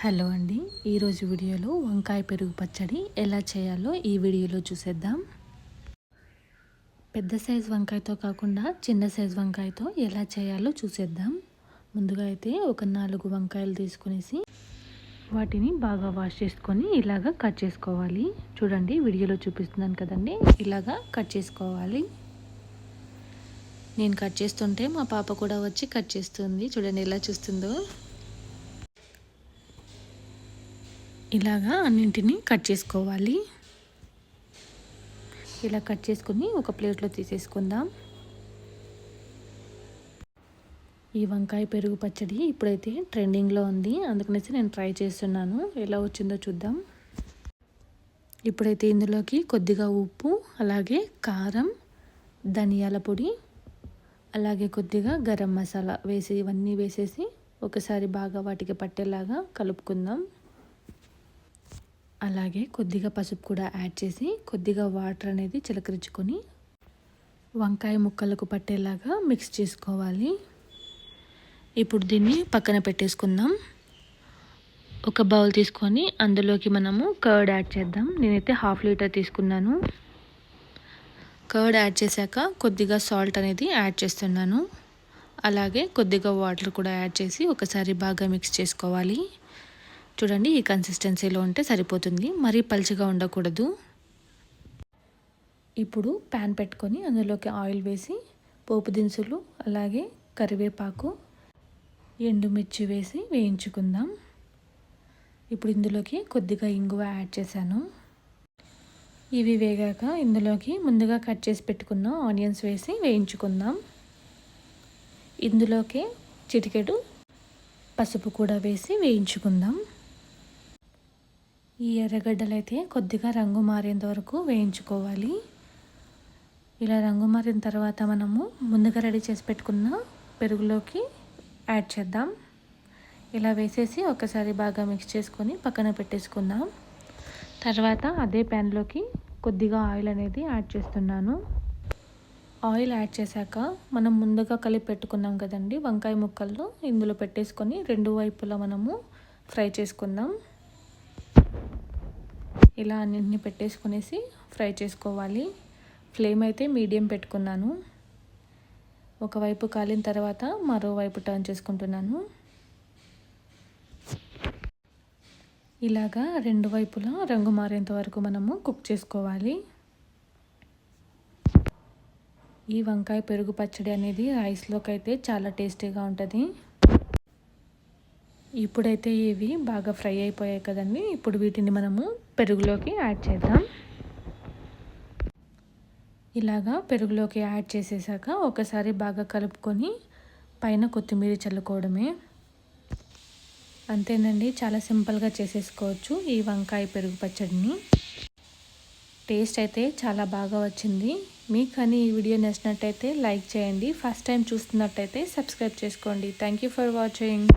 Hello అండి, ఈరోజు వీడియోలో వంకాయ పెరుగు పచ్చడి ఎలా చేయాలో ఈ వీడియోలో చూసేద్దాం. పెద్ద సైజు వంకాయతో కాకుండా చిన్న సైజు వంకాయతో ఎలా చేయాలో చూసేద్దాం. ముందుగా అయితే ఒక 4 వంకాయలు తీసుకునేసి వాటిని బాగా వాష్ చేసుకొని ఇలాగా కట్ చేసుకోవాలి. చూడండి, వీడియోలో చూపిస్తున్నాను కదండి, ఇలాగా కట్ చేసుకోవాలి. నేను కట్ చేస్తుంటే మా పాప కూడా వచ్చి కట్ చేస్తుంది. చూడండి ఎలా చూస్తుందో. ఇలాగా అన్నింటినీ కట్ చేసుకోవాలి. ఇలా కట్ చేసుకుని ఒక ప్లేట్లో తీసేసుకుందాం. ఈ వంకాయ పెరుగు పచ్చడి ఇప్పుడైతే ట్రెండింగ్లో ఉంది, అందుకనేసి నేను ట్రై చేస్తున్నాను. ఎలా వచ్చిందో చూద్దాం. ఇప్పుడైతే ఇందులోకి కొద్దిగా ఉప్పు, అలాగే కారం, ధనియాల పొడి, అలాగే కొద్దిగా గరం మసాలా వేసి ఇవన్నీ వేసేసి ఒకసారి బాగా వాటికి పట్టేలాగా కలుపుకుందాం. అలాగే కొద్దిగా పసుపు కూడా యాడ్ చేసి కొద్దిగా వాటర్ అనేది చిలకరించుకొని వంకాయ ముక్కలకు పట్టేలాగా మిక్స్ చేసుకోవాలి. ఇప్పుడు దీన్ని పక్కన పెట్టేసుకుందాం. ఒక బౌల్ తీసుకొని అందులోకి మనము కర్డ్ యాడ్ చేద్దాం. నేనైతే 1/2 లీటర్ తీసుకున్నాను. కర్డ్ యాడ్ చేశాక కొద్దిగా సాల్ట్ అనేది యాడ్ చేస్తున్నాను. అలాగే కొద్దిగా వాటర్ కూడా యాడ్ చేసి ఒకసారి బాగా మిక్స్ చేసుకోవాలి. చూడండి, ఈ కన్సిస్టెన్సీలో ఉంటే సరిపోతుంది, మరీ పలుచగా ఉండకూడదు. ఇప్పుడు ప్యాన్ పెట్టుకొని అందులోకి ఆయిల్ వేసి పోపు దినుసులు, అలాగే కరివేపాకు, ఎండుమిర్చి వేసి వేయించుకుందాం. ఇప్పుడు ఇందులోకి కొద్దిగా ఇంగువ యాడ్ చేశాను. ఇవి వేగాక ఇందులోకి ముందుగా కట్ చేసి పెట్టుకున్న ఆనియన్స్ వేసి వేయించుకుందాం. ఇందులోకి చిటికెడు పసుపు కూడా వేసి వేయించుకుందాం. ఈ ఎర్రగడ్డలు అయితే కొద్దిగా రంగు మారేంత వరకు వేయించుకోవాలి. ఇలా రంగు మారిన తర్వాత మనము ముందుగా రెడీ చేసి పెట్టుకున్న పెరుగులోకి యాడ్ చేద్దాం. ఇలా వేసేసి ఒకసారి బాగా మిక్స్ చేసుకొని పక్కన పెట్టేసుకుందాం. తర్వాత అదే ప్యాన్లోకి కొద్దిగా ఆయిల్ అనేది యాడ్ చేస్తున్నాను. ఆయిల్ యాడ్ చేశాక మనం ముందుగా కలిపి పెట్టుకున్నాం కదండి వంకాయ ముక్కల్లో, ఇందులో పెట్టేసుకొని 2 వైపులా మనము ఫ్రై చేసుకుందాం. ఇలా అన్నింటినీ పెట్టేసుకునేసి ఫ్రై చేసుకోవాలి. ఫ్లేమ్ అయితే మీడియం పెట్టుకున్నాను. ఒకవైపు కాలిన తర్వాత మరోవైపు టర్న్ చేసుకుంటున్నాను. ఇలాగా 2 వైపులా రంగు మారేంత వరకు మనము కుక్ చేసుకోవాలి. ఈ వంకాయ పెరుగు పచ్చడి అనేది రైస్లోకి అయితే చాలా టేస్టీగా ఉంటుంది. ఇప్పుడైతే ఇవి బాగా ఫ్రై అయిపోయాయి కదండి. ఇప్పుడు వీటిని మనము పెరుగులోకి యాడ్ చేద్దాం. ఇలాగా పెరుగులోకి యాడ్ చేసేసాక ఒకసారి బాగా కలుపుకొని పైన కొత్తిమీర చల్లుకోవడమే. అంతేనండి, చాలా సింపుల్గా చేసేసుకోవచ్చు ఈ వంకాయ పెరుగు పచ్చడిని. టేస్ట్ అయితే చాలా బాగా వచ్చింది. మీకు కానీ ఈ వీడియో నచ్చినట్టయితే లైక్ చేయండి. ఫస్ట్ టైం చూస్తున్నట్టయితే సబ్స్క్రైబ్ చేసుకోండి. Thank you for watching.